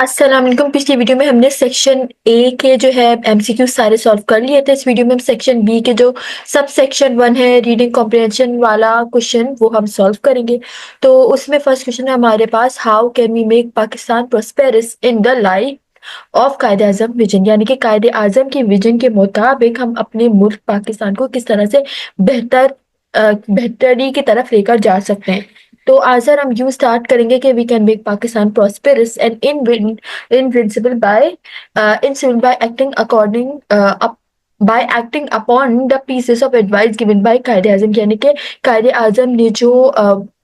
अस्सलाम वालेकुम। पिछली वीडियो में हमने सेक्शन ए के जो है एमसीक्यू सारे सॉल्व कर लिए थे। इस वीडियो में हम सेक्शन बी के जो सब सेक्शन 1 है रीडिंग कॉम्प्रिहेंशन वाला क्वेश्चन वो हम सॉल्व करेंगे। तो उसमें फर्स्ट क्वेश्चन है हमारे पास, how can we make Pakistan prosperous in the light of Quaid-e-Azam vision, यानी कि कायदे आजम के विजन के मुताबिक हम अपने मुल्क पाकिस्तान को किस तरह से बेहतर बेहतरी की तरफ लेकर जा सकते हैं। तो आंसर हम यूं स्टार्ट करेंगे कि we can make Pakistan prosperous and invincible by acting according by acting upon the pieces of advice given by कायदे आजम, यानी कि कायदे आजम ने जो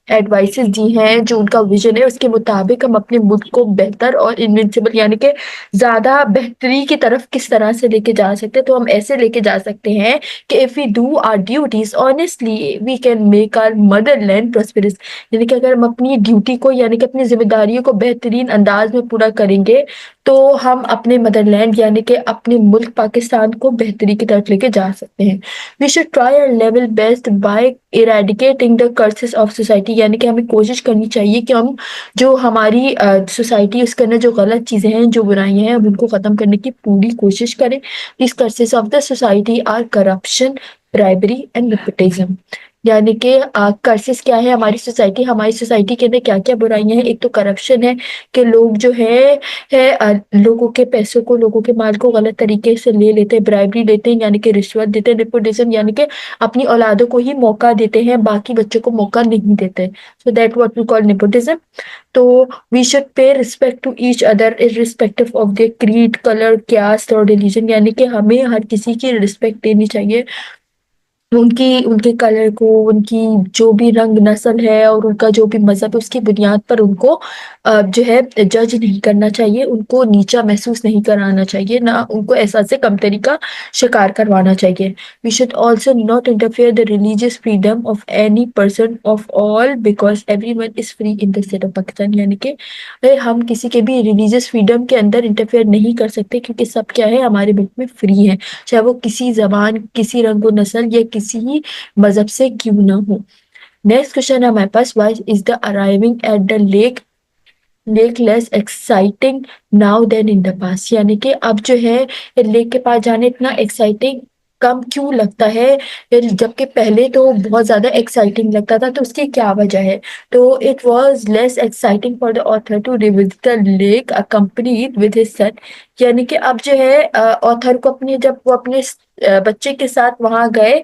एडवाइसेस दी हैं, जो उनका विजन है उसके मुताबिक हम अपने मुल्क को बेहतर और इनविंसिबल यानी कि ज्यादा बेहतरी की तरफ किस तरह से लेके जा सकते हैं। तो हम ऐसे लेके जा सकते हैं कि if we do our duties honestly we can make our motherland prosperous, यानी कि अगर हम अपनी ड्यूटी को यानी कि अपनी जिम्मेदारियों को बेहतरीन अंदाज में पूरा करेंगे तो हम अपने मदरलैंड यानी कि अपने मुल्क पाकिस्तान को बेहतरी की तरफ लेके जा सकते हैं। We should try our level best by eradicating the curses of society, यानी कि हमें कोशिश करनी चाहिए कि हम जो हमारी सोसाइटी उसके अंदर जो गलत चीजें हैं, जो बुराइयां हैं, हम उनको खत्म करने की पूरी कोशिश करें। This curses of the society are corruption, bribery and nepotism, यानी कि कर्सेस क्या है हमारी सोसाइटी के अंदर क्या क्या बुराइयां हैं। एक तो करप्शन है कि लोग जो लोगों के पैसों को, लोगों के माल को गलत तरीके से ले लेते हैं, ब्राइबरी लेते हैं यानी कि रिश्वत देते हैं, नेपोटिज्म यानी कि अपनी औलादों को ही मौका देते हैं, बाकी बच्चों को मौका नहीं देते। So that what we call nepotism. तो we should pay respect to each other irrespective of their creed, colour, caste और रिलीजन, यानी कि हमें हर किसी की रिस्पेक्ट देनी चाहिए, उनकी उनके कलर को, उनकी जो भी रंग नस्ल है और उनका जो भी मजहब है उसकी बुनियाद पर उनको जो है जज नहीं करना चाहिए, उनको नीचा महसूस नहीं कराना चाहिए, ना उनको एहसास कमतरी का शिकार करवाना चाहिए। We should also not interfere the religious freedom of any person of all because everyone is free in the state of Pakistan, यानी कि हम किसी के भी रिलीजियस फ्रीडम के अंदर इंटरफेयर नहीं कर सकते क्योंकि सब क्या है हमारे मुल्क में फ्री है, चाहे वो किसी जबान, किसी रंगो नस्ल या किसी ही मजहब से क्यों ना हो। नेक्स्ट क्वेश्चन है हमारे पास, why is the arriving at the lake less exciting now than in the past, यानी कि अब जो है लेक के पास जाने इतना एक्साइटिंग कम क्यों लगता है, जबकि पहले तो बहुत ज्यादा एक्साइटिंग लगता था। तो उसकी क्या वजह है? तो it was less exciting for the author to revisit the lake accompanied with his son, यानी कि अब जो है ऑथर को अपने जब वो अपने बच्चे के साथ वहां गए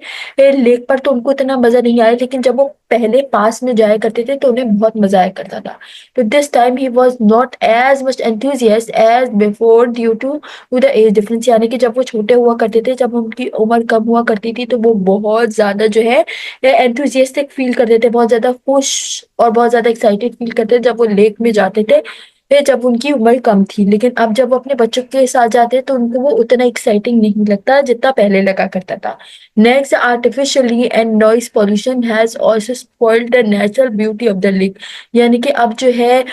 लेक पर तो उनको इतना मजा नहीं आया, लेकिन जब वो पहले पास में जाया करते थे तो उन्हें बहुत मजा आया करता था। तो this time he was not as much enthusiast as before due to the age difference, यानी कि जब वो छोटे हुआ करते थे, जब उनकी उम्र कम हुआ करती थी तो वो बहुत ज्यादा जो है एंथुजियास्टिक फील करते थे, बहुत ज्यादा खुश और बहुत ज्यादा एक्साइटेड फील करते थे जब वो लेक में जाते थे जब उनकी उम्र कम थी। लेकिन अब जब वो अपने बच्चों के साथ जाते हैं तो उनको वो उतना एक्साइटिंग नहीं लगता जितना पहले लगा करता था। Next, artificially and noise pollution has also spoiled the natural beauty of the lake, यानी कि अब जो है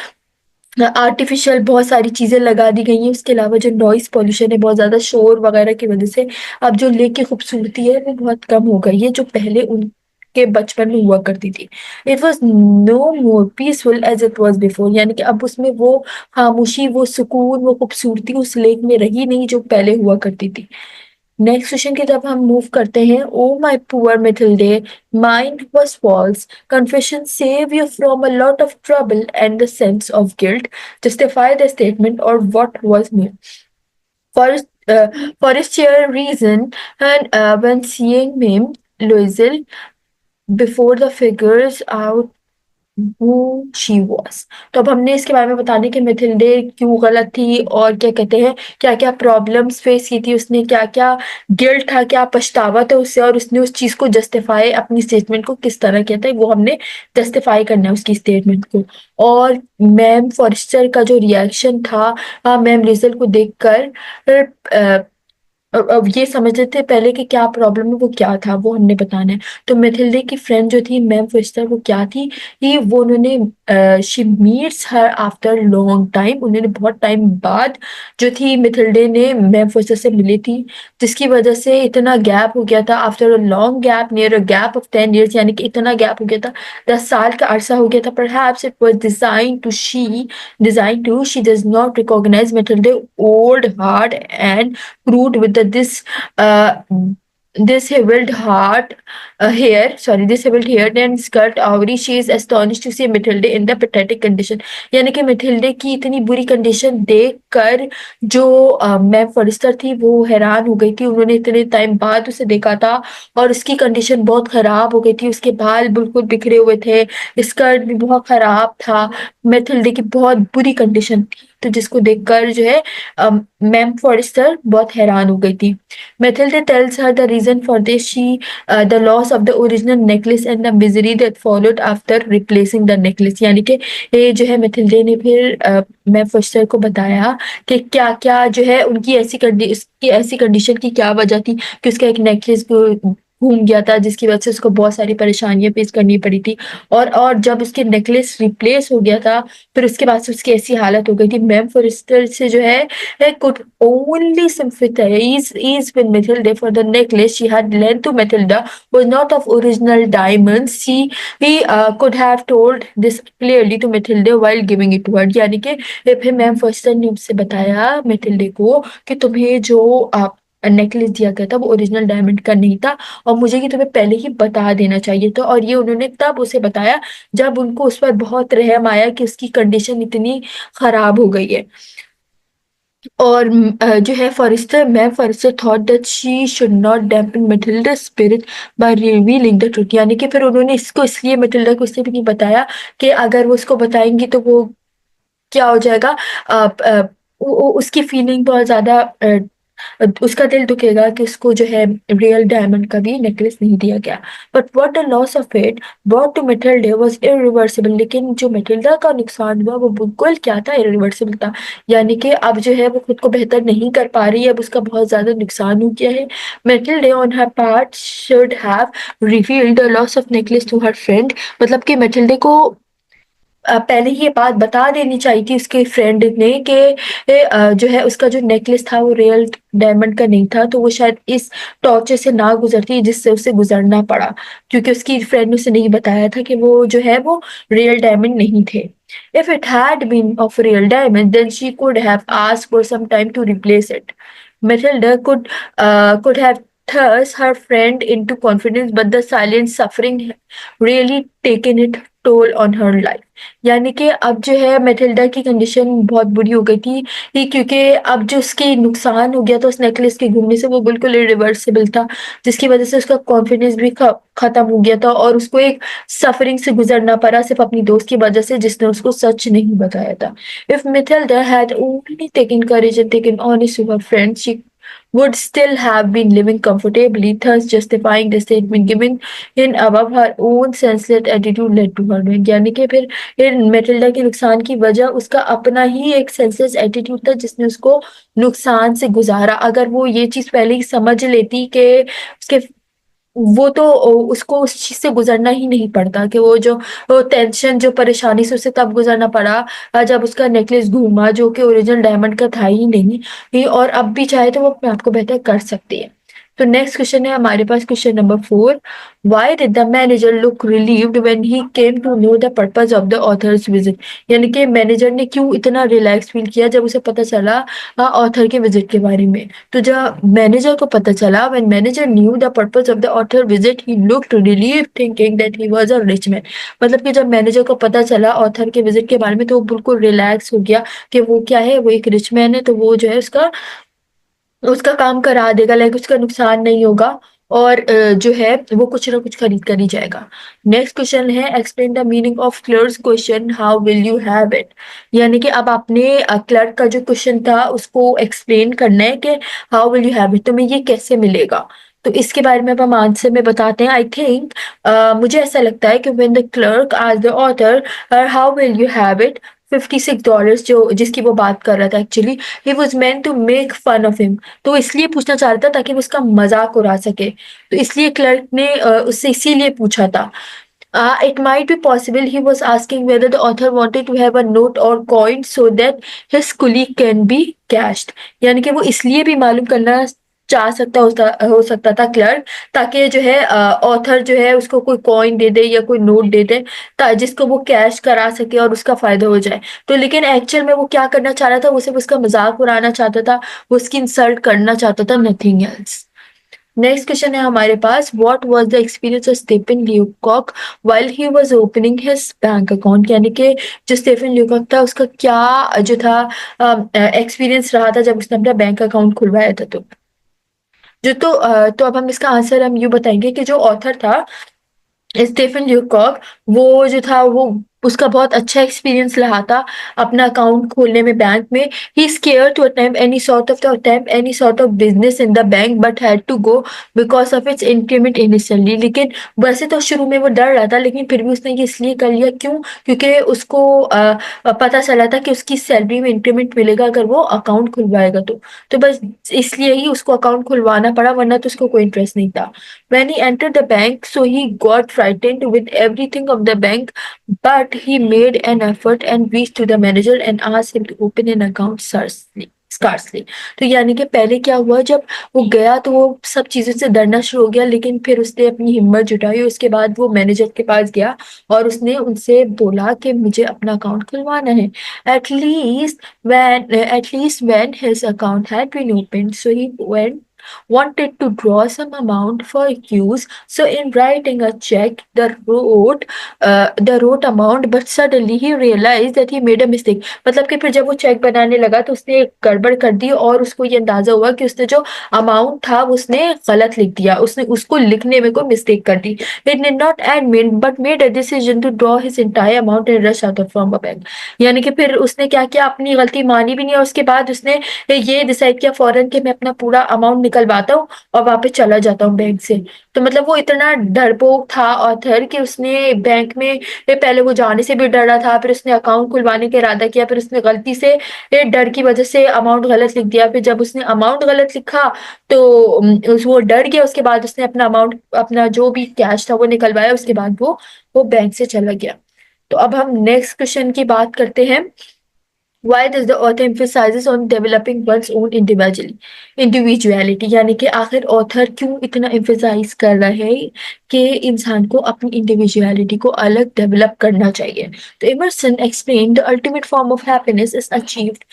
आर्टिफिशियल बहुत सारी चीजें लगा दी गई हैं, उसके अलावा जो नॉइस पॉल्यूशन है, बहुत ज्यादा शोर वगैरह की वजह से अब जो लेक की खूबसूरती है वो बहुत कम हो गई है जो पहले उनके बचपन में हुआ करती थी। It was no more peaceful as it was before, यानी कि अब उसमें वो खामोशी, वो सुकून, वो खूबसूरती उस लेक में रही नहीं जो पहले हुआ करती थी। नेक्स्ट क्वेश्चन की तरफ हम मूव करते हैं। Oh my poor Mathilde, mind was false, confession save you from a lot of trouble and the sense of guilt, justify the statement और what was mean for for its sheer reason and when seeing him Loisel before the figures out who she was। तो अब हमने इसके बारे में बताने कि मिथिल्डे क्यों गलत थी और क्या कहते हैं क्या क्या प्रॉब्लम्स फेस की थी उसने, क्या क्या गिल्ट था, क्या पछतावा था उससे, और उसने उस चीज को जस्टिफाई अपनी स्टेटमेंट को किस तरह किया था, वो हमने जस्टिफाई करना है उसकी स्टेटमेंट को। और मैम फॉरेस्टर का जो रिएक्शन था मैम रिजल को देखकर अब ये समझ लेते पहले कि क्या प्रॉब्लम है, वो क्या था, वो हमने बताना है। तो मैथिल्डे की फ्रेंड जो थी मैम फोस्टर, वो क्या थी कि वो उन्होंने she meets her after long time, उन्होंने बहुत टाइम बाद जो थी मैथिल्डे ने मैम फोस्टर से मिली थी, जिसकी वजह से इतना गैप हो गया था, after a long gap, near a gap of 10 years, यानी कि इतना गैप हो गया था, 10 साल का अरसा हो गया था। Perhaps it was design to she does not recognise Mathilde old hard and crude with disheveled hair and skirt आवरी. She is astonished to see Matilda in the pathetic condition. यानी कि मिथिल्डे की इतनी बुरी कंडीशन देख कर जो मैम फॉरेस्टर थी वो हैरान हो गई थी। उन्होंने इतने टाइम बाद उसे देखा था और उसकी कंडीशन बहुत खराब हो गई थी, उसके बाल बिल्कुल बिखरे हुए थे, स्कर्ट भी बहुत खराब था, मैथिल्डे की बहुत बुरी कंडीशन थी। तो जिसको देखकर जो है मैम फॉरेस्टर बहुत हैरान हो गई थी। Mathilda tells her the reason for this, she the loss of the original necklace and the misery that followed after replacing the necklace. यानी कि ये जो है मैथिल्डा ने फिर मैम फॉरेस्टर को बताया कि क्या क्या जो है उनकी ऐसी कंडीशन की क्या वजह थी कि उसका एक नेकलेस घूम गया था, जिसकी वजह से उसको बहुत सारी परेशानियां फेस करनी पड़ी थी। और जब उसके नेकलेस रिप्लेस हो गया था, फिर उसके बाद से उसकी ऐसी हालत हो गई थी। मैम फॉरेस्टर से जो है could only sympathize is with Matilda, for the necklace she had lent to Matilda was not of original diamonds. He could have told this clearly to Matilda while giving it to her. यानी कि फिर ma'am foster ने उससे बताया मेटिल्डे को कि तुम्हें जो नेकलेस दिया गया था वो ओरिजिनल डायमंड का नहीं था, और मुझे कि तुम्हें पहले ही बता देना चाहिए था। और ये उन्होंने तब उसे बताया जब उनको उस पर बहुत रहम आया कि उसकी कंडीशन इतनी खराब हो गई है। और जो है Forestier ma'am Forestier thought that she should not dampen Matilda spirit by revealing the truth. यानी कि फिर उन्होंने इसको इसलिए मैटिल्डा को इसलिए भी नहीं बताया कि अगर वो उसको बताएंगी तो वो क्या हो जाएगा, अ, अ, उसकी फीलिंग बहुत ज्यादा उसका दिल दुखेगा कि उसको जो है रियल डायमंड का भी नेकलेस नहीं दिया गया। But what the loss of it brought to Matilda was irreversible. लेकिन जो मैटिल्डा का नुकसान हुआ वो बिल्कुल क्या था, इरिवर्सिबल था। यानी कि अब जो है वो खुद को बेहतर नहीं कर पा रही है, अब उसका बहुत ज्यादा नुकसान हो गया है। Matilda on her part should have revealed the loss of necklace to her friend. मतलब कि मैटिल्डा को पहले ही ये बात बता देनी चाहिए थी उसके फ्रेंड ने कि जो है उसका जो नेकलेस था वो रियल डायमंड का नहीं था, तो वो शायद इस टॉर्चर से ना गुजरती जिससे उसे गुजरना पड़ा, क्योंकि उसकी फ्रेंड ने उसे नहीं बताया था कि वो जो है वो रियल डायमंड नहीं थे। If it had been of real diamond, then she could have asked for some time to replace it. Matilda could have thrust her friend into confidence, but the silent suffering really taken it toll on her life. यानी कि अब जो है Matilda की condition बहुत बुरी हो गई थी क्योंकि अब जो उसके नुकसान हो गया था उस नेकलेस के घूमने से, वो बिल्कुल इरिवर्सिबल था, जिसकी वजह से उसका कॉन्फिडेंस भी खत्म हो गया था और उसको एक सफरिंग से गुजरना पड़ा सिर्फ अपनी दोस्त की वजह से जिसने उसको सच नहीं बताया था। If Mathilda had only taken courage and taken honest to her friend, she would still have been living comfortably, thus justifying the statement given in above her own senseless attitude led to her ruin. यानी कि फिर Matilda के नुकसान की वजह उसका अपना ही एक सेंसलेस एटीट्यूड था जिसने उसको नुकसान से गुजारा। अगर वो ये चीज पहले ही समझ लेती कि उसके वो तो उसको उस चीज से गुजरना ही नहीं पड़ता, कि वो टेंशन जो परेशानी से उसे तब गुजरना पड़ा जब उसका नेकलेस घूमा जो कि ओरिजिनल डायमंड का था ही नहीं, और अब भी चाहे तो वो अपने आप को बेहतर कर सकती है। तो नेक्स्ट क्वेश्चन है हमारे पास, question number 4। Why did the manager look relieved when he came to know the purpose of the author's visit. यानी कि मैनेजर ने क्यों इतना रिलैक्स फील किया जब उसे पता चला ऑथर के विजिट के बारे में। तो जब मैनेजर को पता चला, when manager new the purpose of the author visit he looked relieved thinking that he was a rich man. मतलब कि जब मैनेजर को पता चला ऑथर के विजिट के बारे में तो वो बिल्कुल रिलैक्स हो गया कि वो क्या है, वो एक रिच मैन है, तो वो जो है उसका काम करा देगा, लाइक उसका नुकसान नहीं होगा, और जो है वो कुछ ना कुछ खरीद कर ही जाएगा। नेक्स्ट क्वेश्चन है, explain the meaning of clerks question how will you have it. यानी कि अब आपने क्लर्क का जो क्वेश्चन था उसको एक्सप्लेन करना है कि how will you have it, तुम्हें ये कैसे मिलेगा। तो इसके बारे में अब हम आंसर में बताते हैं। आई थिंक मुझे ऐसा लगता है कि व्हेन द क्लर्क आज the author how will you have it, $56 जो जिसकी वो बात कर रहा था actually, he was meant to make fun of him. तो इसलिए पूछना चाह रहा था ताकि वो उसका मजाक उड़ा सके, तो इसलिए क्लर्क ने उससे इसीलिए पूछा था। It might be possible he was asking whether the author wanted to have a note or coin so that his colleague can be cashed। यानी कि वो इसलिए भी मालूम करना चाह सकता हो सकता था क्लर्क, ताकि जो है ऑथर जो है उसको कोई कॉइन दे दे या कोई नोट दे दे जिसको वो कैश करा सके और उसका फायदा हो जाए। तो लेकिन एक्चुअल में वो क्या करना चाह रहा था, वो सिर्फ उसका मजाक उड़ाना चाहता था, वो उसकी इंसल्ट करना चाहता था, नथिंग एल्स। नेक्स्ट क्वेश्चन है हमारे पास, what was the experience of Stephen Leacock while he was opening his bank account. यानी कि जो स्टीफन ल्यूकॉक था उसका क्या जो था एक्सपीरियंस रहा था जब उसने अपना बैंक अकाउंट खुलवाया था। तो अब हम इसका आंसर हम यूं बताएंगे कि जो ऑथर था स्टीफन ल्यूकॉक, वो जो था वो उसका बहुत अच्छा एक्सपीरियंस रहा था अपना अकाउंट खोलने में बैंक में। He scare to attempt any sort of business in the bank but had to go because of its increment initially. लेकिन वैसे तो शुरू में वो डर रहा था, लेकिन फिर भी उसने ये इसलिए कर लिया, क्यों? क्योंकि उसको पता चला था कि उसकी सैलरी में इंक्रीमेंट मिलेगा अगर वो अकाउंट खुलवाएगा तो बस इसलिए ही उसको अकाउंट खुलवाना पड़ा, वरना तो उसको कोई इंटरेस्ट नहीं था। When he entered the bank, so he got frightened with everything of the bank, but he made an effort and reached to the manager and asked him to open an account scarcely। तो यानी कि पहले क्या हुआ, जब वो गया तो वो सब चीजों से डरना शुरू हो गया, लेकिन फिर उसने अपनी हिम्मत जुटाई, उसके बाद वो मैनेजर के पास गया और उसने उनसे बोला कि मुझे अपना अकाउंट खुलवाना है। At least when his account had been opened, so he wanted to draw some amount for use, so in writing a check the wrote amount, but suddenly he realized that he made a mistake। मतलब कि फिर जब वो check बनाने लगा तो उसने एक गड़बड़ कर दी और उसको ये अंदाजा हुआ कि उसने जो अमाउंट था वो उसने गलत लिख दिया, उसने उसको लिखने में कोई मिस्टेक कर दी। It did not admit but made a decision to draw his entire amount and rush out from a bank। यानी कि फिर उसने क्या किया, अपनी गलती मानी भी नहीं और उसके बाद उसने ये डिसाइड किया फौरन कि मैं अपना पूरा अमाउंट निकलवाता हूँ और वापस चला जाता हूँ बैंक से। तो मतलब वो इतना डरपोक था ऑथर कि उसने बैंक में पहले वो जाने से भी डरा था, फिर उसने अकाउंट खुलवाने का इरादा किया, फिर उसने गलती से डर की वजह से अमाउंट गलत लिख दिया। फिर जब उसने अमाउंट गलत लिखा तो वो डर गया, उसके बाद उसने अपना अमाउंट, अपना जो भी कैश था वो निकलवाया, उसके बाद वो बैंक से चला गया। तो अब हम नेक्स्ट क्वेश्चन की बात करते हैं। Why does the author emphasizes on developing one's own individuality? यानी कि आखिर ऑथर क्यों इतना emphasize कर रहा है कि इंसान को अपनी individuality को अलग डेवलप करना चाहिए। तो Emerson explained the ultimate form of happiness is achieved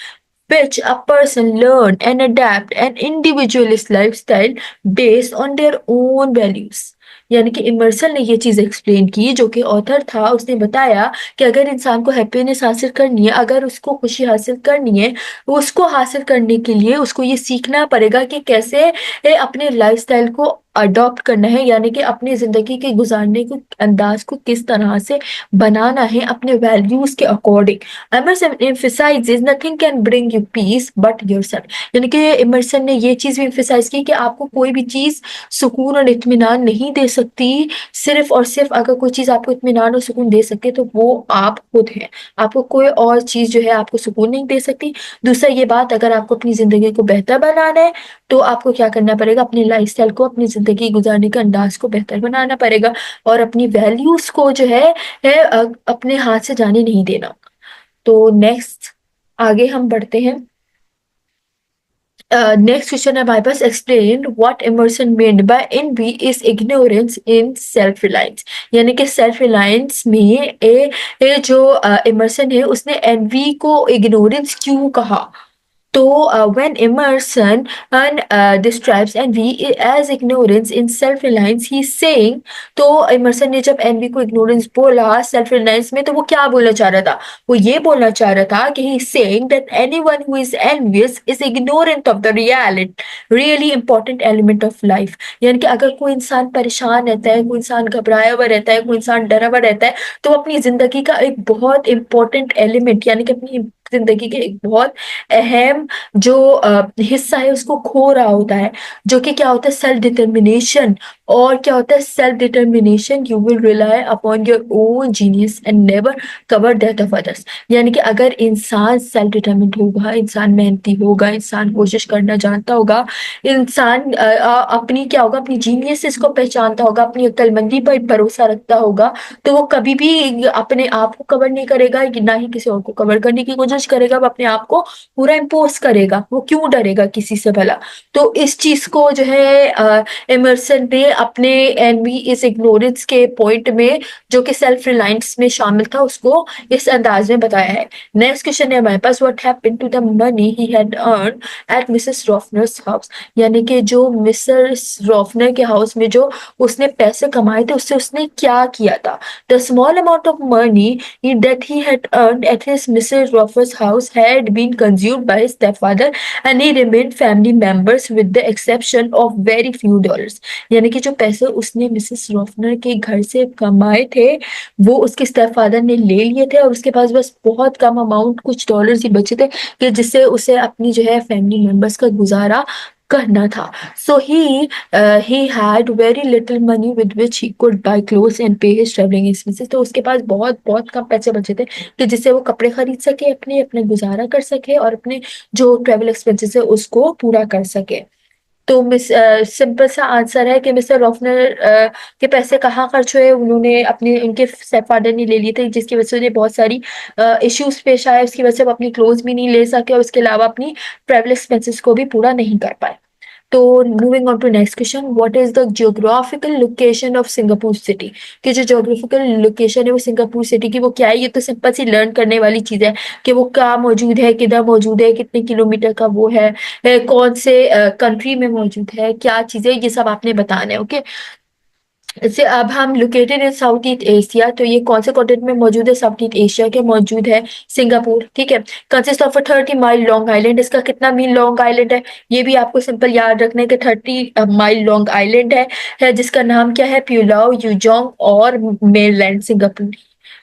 which a person learn and adapt an individualist lifestyle based on their own values। यानी कि इमर्सन ने ये चीज एक्सप्लेन की, जो कि ऑथर था उसने बताया कि अगर इंसान को हैप्पीनेस हासिल करनी है, अगर उसको खुशी हासिल करनी है, उसको हासिल करने के लिए उसको ये सीखना पड़ेगा कि कैसे अपने लाइफस्टाइल को अडॉप्ट करना है, यानी कि अपनी जिंदगी के गुजारने के अंदाज को किस तरह से बनाना है अपने वैल्यूज के according. Emerson emphasizes nothing can bring you peace but yourself। यानी कि इमर्सन ने ये चीज भी emphasize की कि आपको कोई भी चीज सुकून और इत्मीनान नहीं दे सकती, सिर्फ और सिर्फ अगर कोई चीज आपको इत्मीनान और सुकून दे सके तो वो आप खुद हैं। आपको कोई और चीज जो है आपको सुकून नहीं दे सकती। दूसरा ये बात, अगर आपको अपनी जिंदगी को बेहतर बनाना है तो आपको क्या करना पड़ेगा, अपनी लाइफस्टाइल को, अपनी जिंदगी गुजारने का अंदाज को बेहतर बनाना पड़ेगा और अपनी वैल्यूज को जो है अपने हाथ से जाने नहीं देना। तो नेक्स्ट आगे हम बढ़ते हैं। नेक्स्ट क्वेश्चन है हमारे पास, explain what Emerson meant by envy is ignorance in self reliance. यानी कि सेल्फ रिलायंस में जो इमर्सन है उसने एनवी को इग्नोरेंस क्यों कहा। तो when Emerson describes envy as ignorance in self-reliance, he's saying, तो इमर्सन ने जब एनवी को इग्नोरेंस बोला सेल्फ रिलायंस में, तो वो क्या बोलना चाह रहा था, वो ये बोलना चाह रहा था कि he's saying that anyone who is envious is ignorant of the really important element of life। यानी कि अगर कोई इंसान परेशान रहता है, कोई इंसान घबराया हुआ रहता है, कोई इंसान डरा हुआ रहता है, तो वो अपनी जिंदगी का एक बहुत इंपॉर्टेंट एलिमेंट यानी कि अपनी जिंदगी के एक बहुत अहम जो हिस्सा है उसको खो रहा होता है, जो कि क्या होता है, सेल्फ डिटर्मिनेशन। और क्या होता है self determination, you will rely upon your own genius and never cover that of others. यानी कि अगर इंसान सेल्फ डिटर्मिन्ड होगा, इंसान मेहनती होगा, इंसान कोशिश करना जानता होगा, इंसान अपनी क्या होगा, अपनी जीनियस को पहचानता होगा, अपनी अक्लमंदी पर भरोसा रखता होगा, तो वो कभी भी अपने आप को कवर नहीं करेगा, ना ही किसी और को कवर करने की कोशिश करेगा। वो अपने आप को पूरा इम्पोज करेगा, वो क्यों डरेगा किसी से भला। तो इस चीज को जो है एमर्सन ने अपने एनवी इज इग्नोरेंस के पॉइंट में, जो कि सेल्फ रिलायंस में शामिल था, उसको इस अंदाज में बताया है। नेक्स्ट क्वेश्चन है हमारे पास, what happened to the money he had earn at Mrs Roffner's house. यानी कि जो मिसेस रॉफनर के हाउस में जो उसने पैसे कमाए थे, उससे उसने क्या किया था। The small amount of money that he had earned at his Mrs. Roffer's house had been consumed by his stepfather and he remained family members with the exception of very few dollars। यानी कि जो पैसे उसने Mrs रॉफनर के घर से कमाए थे, वो उसके स्टेपफादर ने ले लिए थे, और उसके पास बस बहुत कम अमाउंट, कुछ डॉलर्स ही बचे थे, कि जिससे उसे अपनी जो है फैमिली मेंबर्स का गुजारा करना था। सो he had very little money with which he could buy clothes and pay his traveling expenses। तो उसके पास बहुत बहुत कम पैसे बचे थे कि जिससे वो कपड़े खरीद सके, अपने अपने गुजारा कर सके, और अपने जो ट्रेवल एक्सपेंसेस है उसको पूरा कर सके। तो सिंपल सा आंसर है कि मिस्टर रॉफनर के पैसे कहाँ खर्च हुए, उन्होंने अपने उनके स्टेपफादर ने ले लिए थे, जिसकी वजह से उन्हें बहुत सारी इश्यूज पेश आए, उसकी वजह से वो अपनी क्लोथ भी नहीं ले सके, और उसके अलावा अपनी ट्रेवल एक्सपेंसेस को भी पूरा नहीं कर पाए। तो moving on to next question, what is the geographical location of Singapore city. कि जो जियोग्राफिकल लोकेशन है वो सिंगापुर सिटी की वो क्या है, ये तो सिंपल सी लर्न करने वाली चीज है कि वो कहाँ मौजूद है, किधर मौजूद है, कितने किलोमीटर का वो है, कौन से कंट्री में मौजूद है, क्या चीजें, ये सब आपने बताना है। ओके, जैसे अब हम located in south east Asia, तो ये कौन से कॉन्टिनेंट में मौजूद है, साउथ ईस्ट एशिया के मौजूद है सिंगापुर। ठीक है, consist of a 30 mile long island. इसका कितना मील लॉन्ग आइलैंड है, ये भी आपको सिंपल याद रखना है कि 30 माइल लॉन्ग आइलैंड है जिसका नाम क्या है, प्यूलाओ, यूजोंग और मेनलैंड सिंगापुर।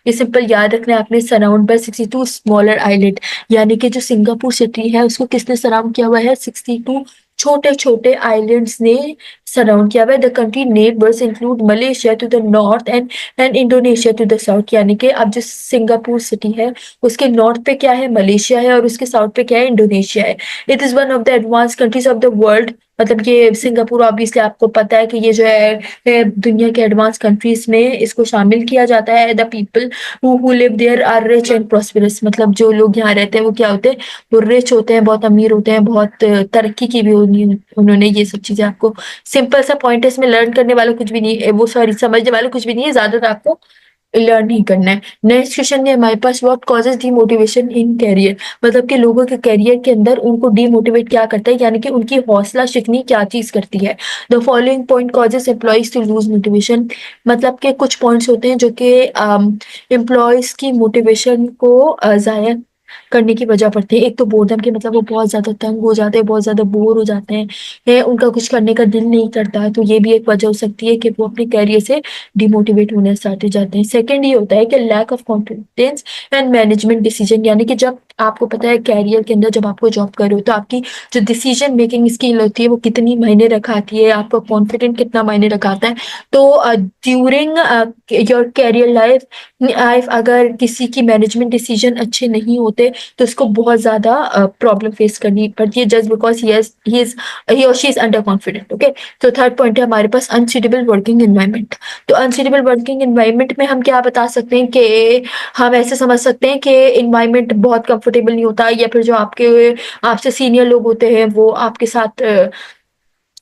ये सिंपल याद रखना है आपने, सराउंड बाय 62 स्मॉलर आइलैंड। यानी कि जो सिंगापुर सिटी है उसको किसने सराउंड किया हुआ है, 62 छोटे छोटे आइलैंड्स ने सराउंड किया हुआ है। The country neighbours include Malaysia to the north and Indonesia to the south. यानी कि अब जो सिंगापुर सिटी है उसके नॉर्थ पे क्या है, मलेशिया है, और उसके साउथ पे क्या है, इंडोनेशिया है। It is one of the advance countries of the world. मतलब ये सिंगापुर ऑब्वियसली आपको पता है कि ये जो है दुनिया के एडवांस कंट्रीज में इसको शामिल किया जाता है। The people who live there are rich and prosperous. मतलब जो लोग यहाँ रहते हैं वो क्या होते हैं, वो रिच होते हैं, बहुत अमीर होते हैं, बहुत तरक्की की भी उन्होंने ये सब चीजें आपको, सिंपल सा पॉइंट है, इसमें लर्न करने वाला कुछ भी नहीं है, वो सॉरी समझने वाला कुछ भी नहीं है, ज्यादातर आपको लर्न ही करना है। नेक्स्ट क्वेश्चन है हमारे पास, what causes demotivation in career. मतलब कि लोगों के कैरियर के अंदर उनको डीमोटिवेट क्या करता है, यानी कि उनकी हौसला शिकनी क्या चीज करती है। The following point causes employees to lose motivation. मतलब के कुछ पॉइंट्स होते हैं जो कि एम्प्लॉयज की मोटिवेशन को जाया करने की वजह पड़ती है। एक तो बोर्डम के, मतलब वो बहुत ज्यादा तंग हो जाते हैं, बहुत ज्यादा बोर हो जाते हैं, उनका कुछ करने का दिल नहीं करता है, तो ये भी एक वजह हो सकती है कि वो अपने कैरियर से डिमोटिवेट होने स्टार्ट हो जाते हैं। सेकंड ये होता है कि lack of confidence and management decision. यानी कि जब आपको पता है कैरियर के अंदर जब आपको जॉब कर रहे हो तो आपकी जो डिसीजन मेकिंग स्किल होती है वो कितनी मायने रखाती है, आपका कॉन्फिडेंट कितना मायने रखाता है। तो ड्यूरिंग योर कैरियर लाइफ अगर किसी की मैनेजमेंट डिसीजन अच्छे नहीं होते तो उसको बहुत ज्यादा प्रॉब्लम फेस करनी पड़ती है, जस्ट बिकॉज ही और she is under confident. Okay, तो थर्ड पॉइंट है हमारे पास अनसूटेबल वर्किंग एनवायरनमेंट। तो अनसूटेबल वर्किंग एनवायरनमेंट में हम क्या बता सकते हैं कि हम ऐसे समझ सकते हैं कि एनवायरनमेंट बहुत कंफर्टेबल नहीं होता, या फिर जो आपके आपसे सीनियर लोग होते हैं वो आपके साथ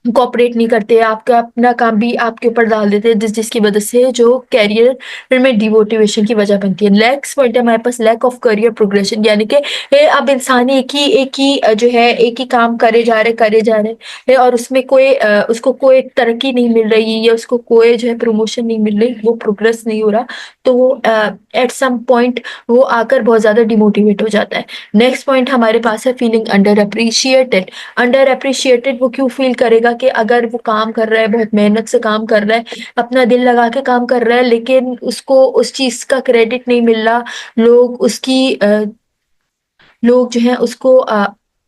कोऑपरेट नहीं करते, आपका अपना काम भी आपके ऊपर डाल देते हैं, जिसकी वजह से जो कैरियर में डिमोटिवेशन की वजह बनती है। नेक्स्ट पॉइंट है हमारे पास लैक ऑफ करियर प्रोग्रेशन। यानी कि अब इंसान एक ही जो है एक ही काम करे जा रहे है, और उसमें उसको कोई तरक्की नहीं मिल रही, या उसको कोई जो है प्रमोशन नहीं मिल रही, वो प्रोग्रेस नहीं हो रहा, तो वो एट सम पॉइंट वो आकर बहुत ज्यादा डिमोटिवेट हो जाता है। नेक्स्ट पॉइंट हमारे पास है feeling under appreciated. Under appreciated वो क्यों फील करेगा कि अगर वो काम कर रहा है, बहुत मेहनत से काम कर रहा है, अपना दिल लगा के काम कर रहा है, लेकिन उसको उस चीज का क्रेडिट नहीं मिल रहा, लोग लोग जो है उसको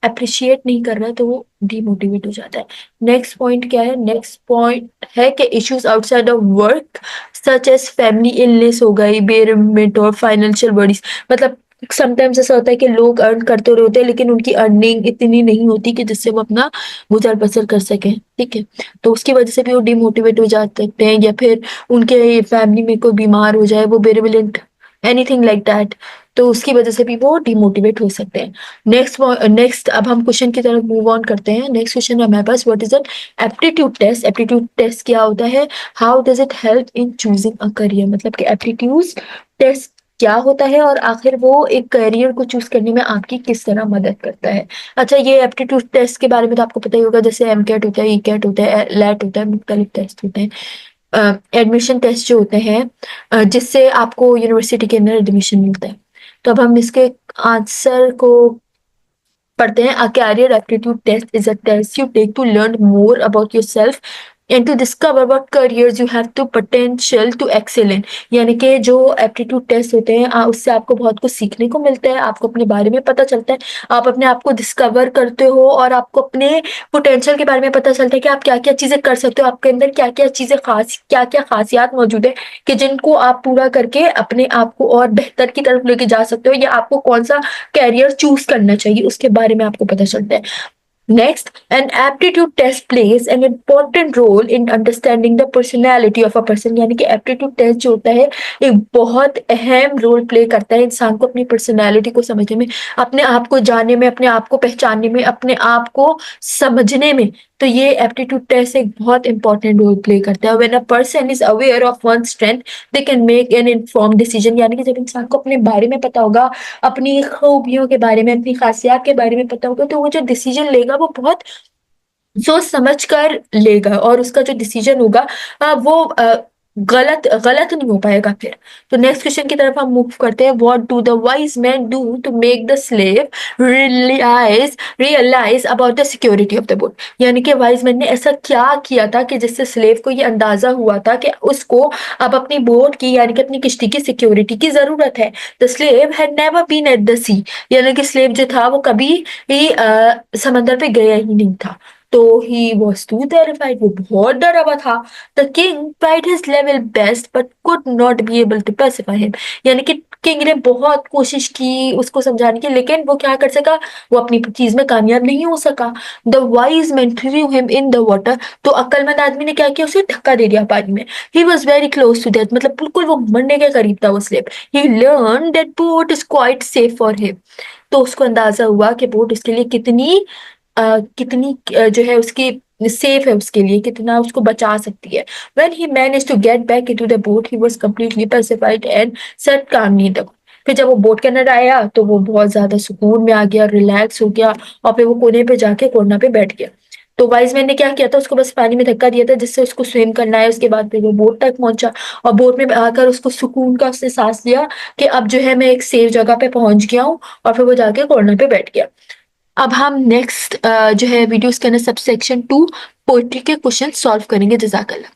अप्रिशिएट नहीं कर रहा है तो वो डिमोटिवेट हो जाता है। नेक्स्ट पॉइंट क्या है? नेक्स्ट पॉइंट है कि issues outside of work such as family illness हो गई, बेरमेंट और फाइनेंशियल वर्डीज। मतलब समटाइम्स ऐसा होता है कि लोग अर्न करते होते हैं लेकिन उनकी अर्निंग इतनी नहीं होती कि जिससे वो अपना गुजर बसर कर सकें, ठीक है। तो उसकी वजह से भी वो डिमोटिवेट हो जाते हैं, या फिर उनके फैमिली में कोई बीमार हो जाए, वो बेरेबलेंट, एनीथिंग लाइक दैट, तो उसकी वजह से भी वो डिमोटिवेट हो सकते हैं। नेक्स्ट अब हम क्वेश्चन की तरफ मूव ऑन करते हैं। नेक्स्ट क्वेश्चन है हमारे पास, what is an aptitude test? Aptitude test क्या होता है? How does it help in choosing a career? मतलब कि एप्टीट्यूड टेस्ट क्या होता है और आखिर वो एक करियर को चूज करने में आपकी किस तरह मदद करता है। अच्छा, ये एप्टीट्यूड टेस्ट के बारे में तो आपको पता ही होगा, जैसे एम कैट होता है, ई कैट होता है, लैट होता है, मुख्तलिफ टेस्ट होते हैं, एडमिशन टेस्ट जो होते हैं, जिससे आपको यूनिवर्सिटी के अंदर एडमिशन मिलता है। तो अब हम इसके आंसर को पढ़ते हैं। A career aptitude test is a test you take to learn more about yourself and to discover what careers you have to potential to excel in. यानी कि जो एप्टीट्यूड टेस्ट होते हैं, उससे आपको बहुत कुछ सीखने को मिलता है, आपको अपने बारे में पता चलता है, आप अपने आप को डिस्कवर करते हो और आपको अपने पोटेंशियल के बारे में पता चलता है कि आप क्या क्या चीजें कर सकते हो, आपके अंदर क्या क्या चीजें क्या क्या खासियात मौजूद है कि जिनको आप पूरा करके अपने आप को और बेहतर की तरफ लेके जा सकते हो, या आपको कौन सा कैरियर चूज करना चाहिए उसके बारे में आपको पता चलता है। Next, an aptitude test plays an important role in understanding the personality of a person। यानी कि aptitude test जो होता है एक बहुत अहम रोल प्ले करता है इंसान को अपनी पर्सनैलिटी को समझने में, अपने आप को जानने में, अपने आप को पहचानने में, अपने आप को समझने में। तो ये एप्टीट्यूड टेस्ट एक बहुत इंपॉर्टेंट रोल प्ले करता है। When a person is aware of one strength they can make an informed decision. यानी कि जब इंसान को अपने बारे में पता होगा, अपनी खूबियों के बारे में, अपनी खासियत के बारे में पता होगा, तो वो जो डिसीजन लेगा वो बहुत सोच समझ कर लेगा और उसका जो डिसीजन होगा वो गलत गलत नहीं हो पाएगा फिर। तो नेक्स्ट क्वेश्चन की तरफ हम मूव करते हैं। What do the wise man do to make the slave realise about the security of the boat? यानी कि वाइज मैन ने ऐसा क्या किया था कि जिससे स्लेव को ये अंदाजा हुआ था कि उसको अब अपनी बोट की, यानी कि अपनी किश्ती की सिक्योरिटी की जरूरत है। The slave had never been at the sea. यानी कि स्लेव जो था वो कभी भी समंदर पे गया ही नहीं था। तो ही वॉज टू टेरिफाइड, वो बहुत डरा हुआ था। The king tried his level best but could not be able to pacify him. यानी कि किंग ने बहुत कोशिश की उसको समझाने की, लेकिन वो क्या कर सका, वो अपनी चीज में कामयाब नहीं हो सका। The wise man through him in the water. तो अक्लमंद आदमी ने क्या किया, उसे धक्का दे दिया पानी में। He was very close to death, मतलब बिल्कुल वो मरने के करीब था वो slave. He learn that boat is quite safe for him. तो उसको अंदाजा हुआ कि बोट उसके लिए कितनी जो है उसकी सेफ है, उसके लिए कितना उसको बचा सकती है। When he managed to get back into the boat, he was completely pacified and sat calmly in the boat। फिर जब वो बोट के अंदर आया तो वो बहुत ज्यादा सुकून में आ गया, रिलैक्स हो गया, और फिर वो कोने पे जाके कोना पे बैठ गया। तो वाइज मैन ने क्या किया था, उसको बस पानी में धक्का दिया था जिससे उसको स्विम करना है। उसके बाद फिर वो बोट तक पहुंचा और बोट में आकर उसको सुकून का उसने सांस लिया कि अब जो है मैं एक सेफ जगह पे पहुंच गया हूँ, और फिर वो जाके कॉर्नर पे बैठ गया। अब हम नेक्स्ट जो है वीडियोस के अंदर सबसेक्शन 2 पोएट्री के क्वेश्चन सॉल्व करेंगे। जज़ाकल्लाह।